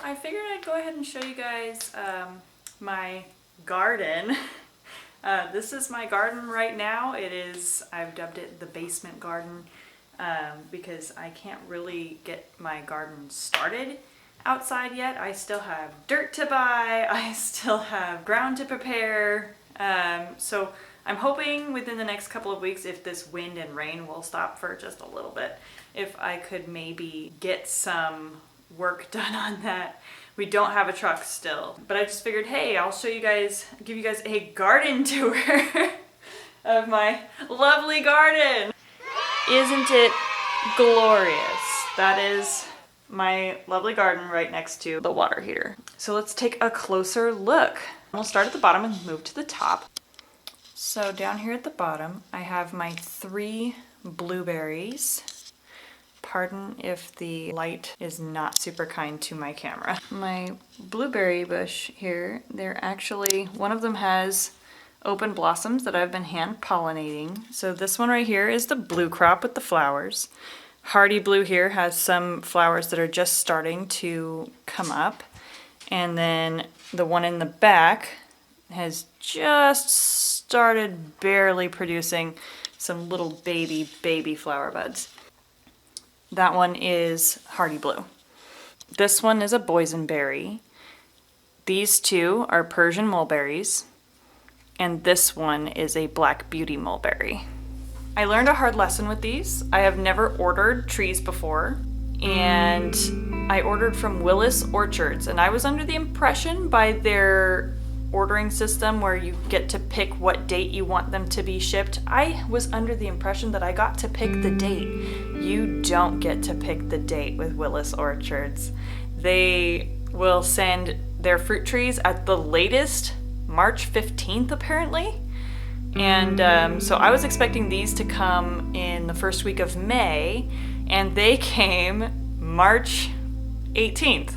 I figured I'd go ahead and show you guys my garden. This is my garden right now. I've dubbed it the basement garden because I can't really get my garden started outside yet. I still have dirt to buy, I still have ground to prepare. So I'm hoping within the next couple of weeks, if this wind and rain will stop for just a little bit, if I could maybe get some work done on that. We don't have a truck still, but I just figured, hey, I'll show you guys, give you guys a garden tour of my lovely garden. Isn't it glorious? That is my lovely garden right next to the water heater. So let's take a closer look. We'll start at the bottom and move to the top. So down here at the bottom, I have my 3 blueberries. Pardon if the light is not super kind to my camera. My blueberry bush here, one of them has open blossoms that I've been hand pollinating. So this one right here is the blue crop with the flowers. Hardy Blue here has some flowers that are just starting to come up. And then the one in the back has just started barely producing some little baby flower buds. That one is Hardy Blue. This one is a boysenberry. These 2 are Persian mulberries. And this one is a black beauty mulberry. I learned a hard lesson with these. I have never ordered trees before. And I ordered from Willis Orchards. And I was under the impression by their ordering system where you get to pick what date you want them to be shipped. I was under the impression that I got to pick the date. You don't get to pick the date with Willis Orchards. They will send their fruit trees at the latest March 15th apparently. And so I was expecting these to come in the first week of May, and they came March 18th.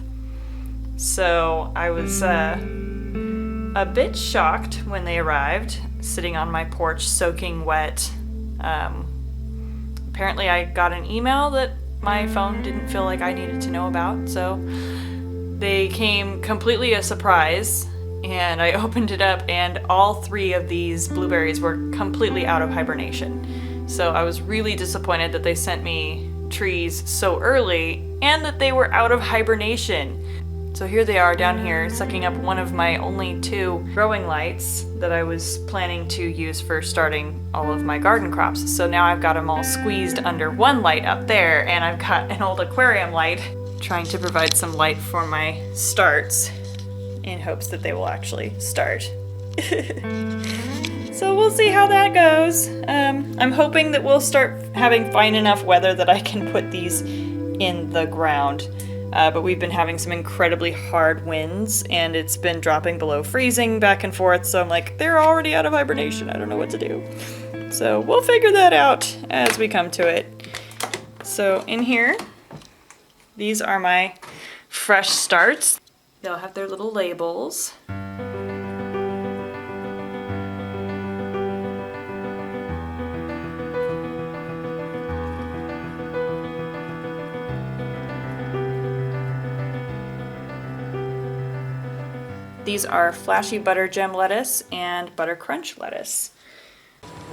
So I was a bit shocked when they arrived, sitting on my porch soaking wet. Apparently I got an email that my phone didn't feel like I needed to know about, so they came completely a surprise, and I opened it up and all 3 of these blueberries were completely out of hibernation. So I was really disappointed that they sent me trees so early and that they were out of hibernation. So here they are down here sucking up one of my only 2 growing lights that I was planning to use for starting all of my garden crops. So now I've got them all squeezed under one light up there, and I've got an old aquarium light trying to provide some light for my starts in hopes that they will actually start. So we'll see how that goes. I'm hoping that we'll start having fine enough weather that I can put these in the ground. But we've been having some incredibly hard winds, and it's been dropping below freezing back and forth, so I'm like, they're already out of hibernation, I don't know what to do. So we'll figure that out as we come to it. So in here, these are my fresh starts. They'll have their little labels. These are Flashy Butter Gem lettuce and Butter Crunch lettuce.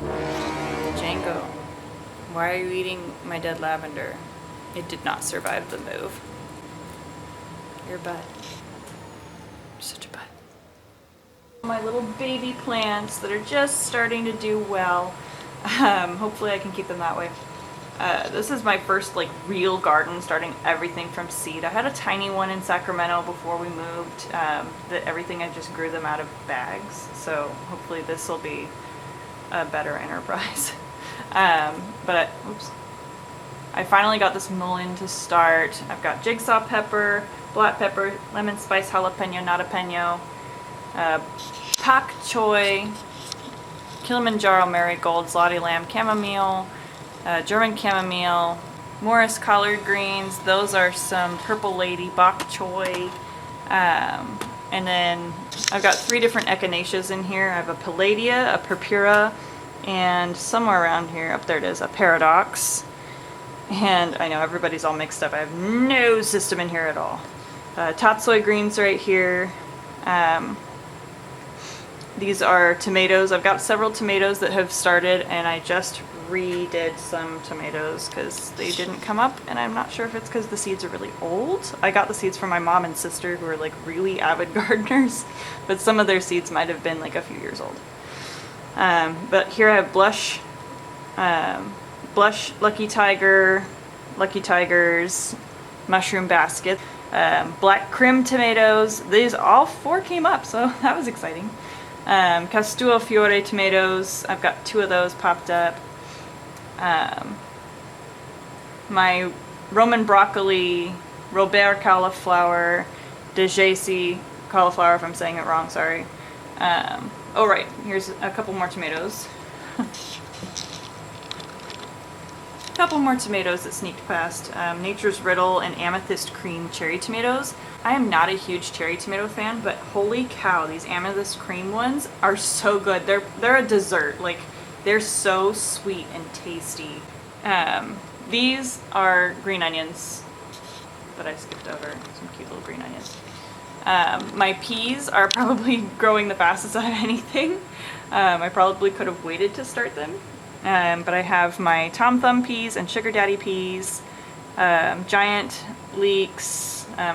Django, why are you eating my dead lavender? It did not survive the move. Your butt. You're such a butt. My little baby plants that are just starting to do well. Hopefully I can keep them that way. This is my first real garden, starting everything from seed. I had a tiny one in Sacramento before we moved. Everything I just grew them out of bags, so hopefully this will be a better enterprise. Oops. I finally got this mullein to start. I've got jigsaw pepper, black pepper, lemon spice, jalapeno, nada-peno, pak choy, Kilimanjaro marigold, zloty lamb, chamomile, German chamomile, Morris collard greens. Those are some purple lady bok choy. And then I've got 3 different echinaceas in here. I have a palladia, a purpura, and somewhere around here, up there it is, a paradox. And I know everybody's all mixed up. I have no system in here at all. Tatsoi greens right here. These are tomatoes. I've got several tomatoes that have started, and I just redid some tomatoes because they didn't come up, and I'm not sure if it's because the seeds are really old. I got the seeds from my mom and sister who are like really avid gardeners, but some of their seeds might have been like a few years old. But here I have blush, Lucky Tiger, Lucky Tigers, mushroom basket, black crim tomatoes. These all 4 came up, so that was exciting. Castuo Fiore tomatoes, I've got 2 of those popped up. My Roman broccoli, Robert cauliflower, DeJacy cauliflower, if I'm saying it wrong, sorry. Oh right, here's a couple more tomatoes. Couple more tomatoes that sneaked past. Nature's Riddle and Amethyst Cream cherry tomatoes. I am not a huge cherry tomato fan, but holy cow, these Amethyst Cream ones are so good. They're a dessert. Like, they're so sweet and tasty. These are green onions that I skipped over. Some cute little green onions. My peas are probably growing the fastest out of anything. I probably could have waited to start them. But I have my Tom Thumb peas and Sugar Daddy peas, giant leeks, a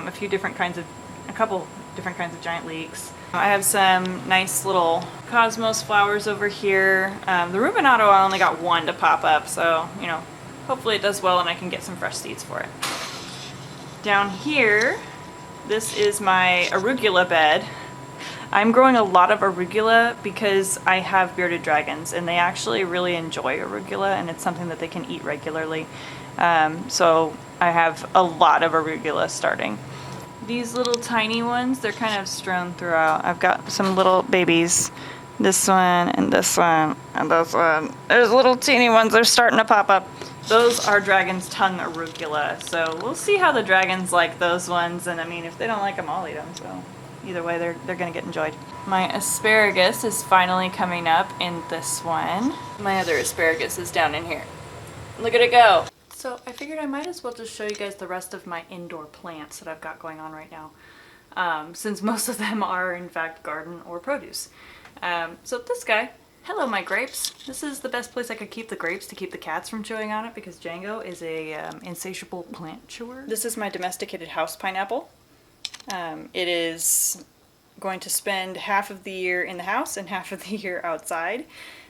couple different kinds of giant leeks. I have some nice little cosmos flowers over here. The rubinato, I only got 1 to pop up, so, you know, hopefully it does well and I can get some fresh seeds for it. Down here, this is my arugula bed. I'm growing a lot of arugula because I have bearded dragons and they actually really enjoy arugula, and it's something that they can eat regularly. So I have a lot of arugula starting. These little tiny ones, they're kind of strewn throughout. I've got some little babies. This one and this one and this one. There's little teeny ones, they're starting to pop up. Those are dragon's tongue arugula. So we'll see how the dragons like those ones, and I mean, if they don't like them, I'll eat them, so. Either way, they're gonna get enjoyed. My asparagus is finally coming up in this one. My other asparagus is down in here. Look at it go. So I figured I might as well just show you guys the rest of my indoor plants that I've got going on right now. Since most of them are in fact garden or produce. So this guy, hello my grapes. This is the best place I could keep the grapes to keep the cats from chewing on it, because Django is a insatiable plant chewer. This is my domesticated house pineapple. It is going to spend half of the year in the house and half of the year outside.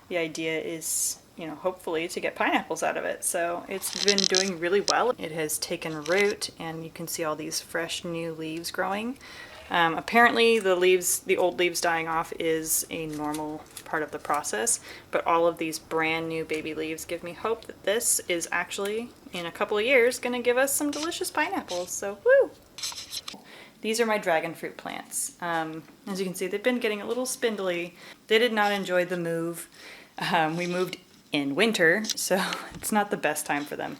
The idea is, you know, hopefully to get pineapples out of it. So it's been doing really well. It has taken root and you can see all these fresh new leaves growing. Apparently the old leaves dying off is a normal part of the process, but all of these brand new baby leaves give me hope that this is actually, in a couple of years, going to give us some delicious pineapples. So woo! These are my dragon fruit plants. As you can see, they've been getting a little spindly. They did not enjoy the move. We moved in winter, so it's not the best time for them.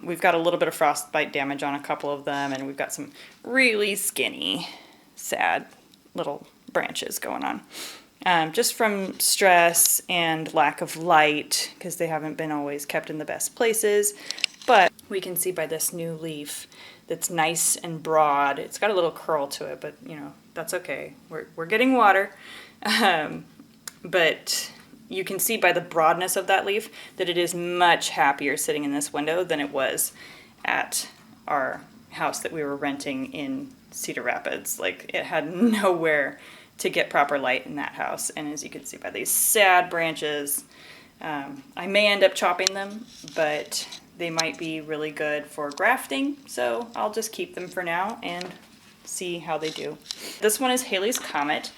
We've got a little bit of frostbite damage on a couple of them, and we've got some really skinny, sad little branches going on. Just from stress and lack of light, because they haven't been always kept in the best places. But we can see by this new leaf that's nice and broad. It's got a little curl to it, but you know, that's okay. We're getting water. But you can see by the broadness of that leaf that it is much happier sitting in this window than it was at our house that we were renting in Cedar Rapids. Like, it had nowhere to get proper light in that house. And as you can see by these sad branches, I may end up chopping them, but they might be really good for grafting, so I'll just keep them for now and see how they do. This one is Halley's Comet.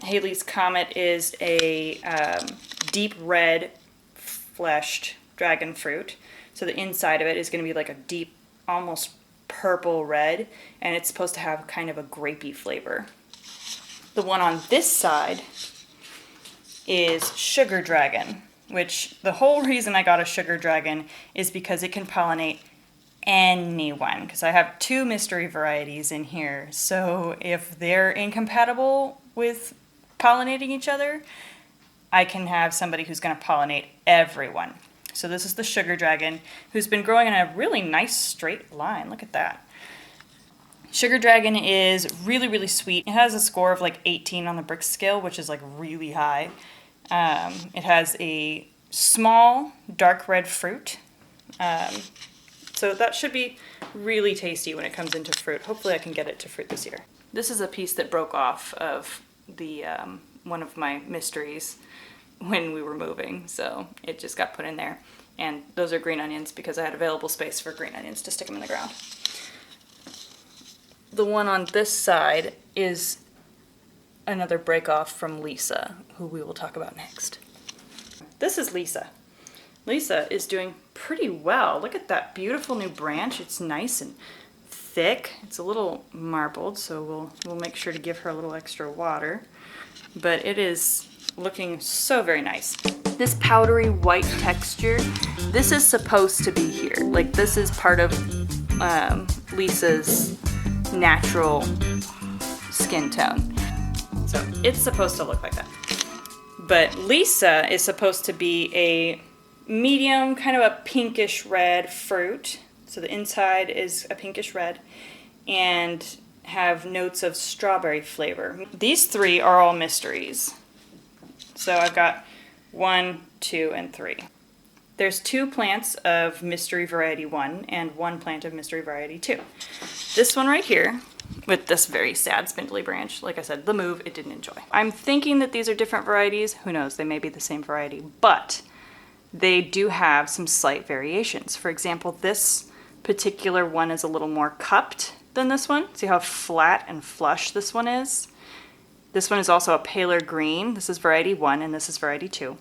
Halley's Comet is a deep red fleshed dragon fruit. So the inside of it is going to be like a deep, almost purple red, and it's supposed to have kind of a grapey flavor. The one on this side is Sugar Dragon, which the whole reason I got a Sugar Dragon is because it can pollinate anyone, because I have 2 mystery varieties in here. So if they're incompatible with pollinating each other, I can have somebody who's going to pollinate everyone. So this is the Sugar Dragon, who's been growing in a really nice straight line. Look at that. Sugar Dragon is really, really sweet. It has a score of like 18 on the Brix scale, which is like really high. It has a small dark red fruit. So that should be really tasty when it comes into fruit. Hopefully I can get it to fruit this year. This is a piece that broke off of the one of my mysteries when we were moving, so it just got put in there. And those are green onions because I had available space for green onions to stick them in the ground. The one on this side is another break off from Lisa, who we will talk about next. This is Lisa. Lisa is doing pretty well. Look at that beautiful new branch. It's nice and thick. It's a little marbled, so we'll make sure to give her a little extra water. But it is looking so very nice. This powdery white texture, this is supposed to be here. Like, this is part of Lisa's natural skin tone. So it's supposed to look like that. But Lisa is supposed to be a medium, kind of a pinkish red fruit. So the inside is a pinkish red and have notes of strawberry flavor. These three are all mysteries. So I've got 1, 2, and 3. There's 2 plants of mystery variety 1 and 1 plant of mystery variety 2. This one right here, with this very sad spindly branch, like I said, the move it didn't enjoy. I'm thinking that these are different varieties. Who knows, they may be the same variety, but they do have some slight variations. For example, this particular one is a little more cupped than this one. See how flat and flush this one is? This one is also a paler green. This is variety 1 and this is variety 2.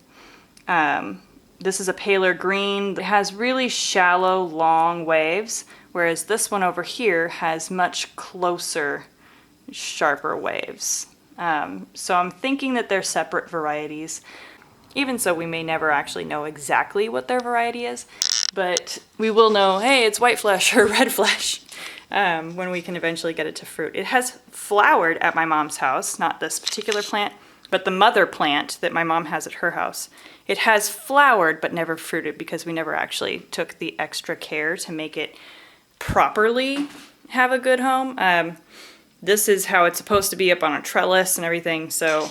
This is a paler green. It has really shallow, long waves, whereas this one over here has much closer, sharper waves. So I'm thinking that they're separate varieties. Even so, we may never actually know exactly what their variety is, but we will know, hey, it's white flesh or red flesh when we can eventually get it to fruit. It has flowered at my mom's house, not this particular plant, but the mother plant that my mom has at her house. It has flowered but never fruited because we never actually took the extra care to make it properly have a good home. This is how it's supposed to be up on a trellis and everything, so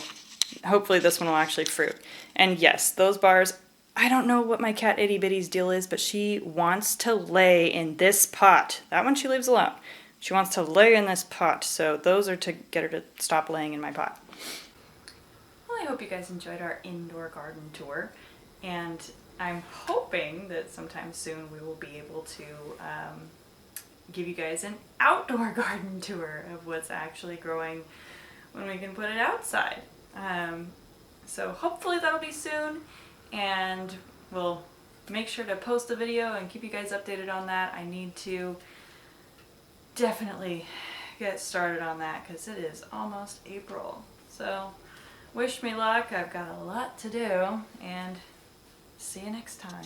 hopefully this one will actually fruit. And yes, those bars, I don't know what my cat Itty Bitty's deal is, but she wants to lay in this pot. That one she leaves alone. She wants to lay in this pot, so those are to get her to stop laying in my pot. Well, I hope you guys enjoyed our indoor garden tour, and I'm hoping that sometime soon we will be able to give you guys an outdoor garden tour of what's actually growing when we can put it outside. So hopefully that'll be soon, and we'll make sure to post a video and keep you guys updated on that. I need to definitely get started on that because it is almost April. So wish me luck. I've got a lot to do, and see you next time.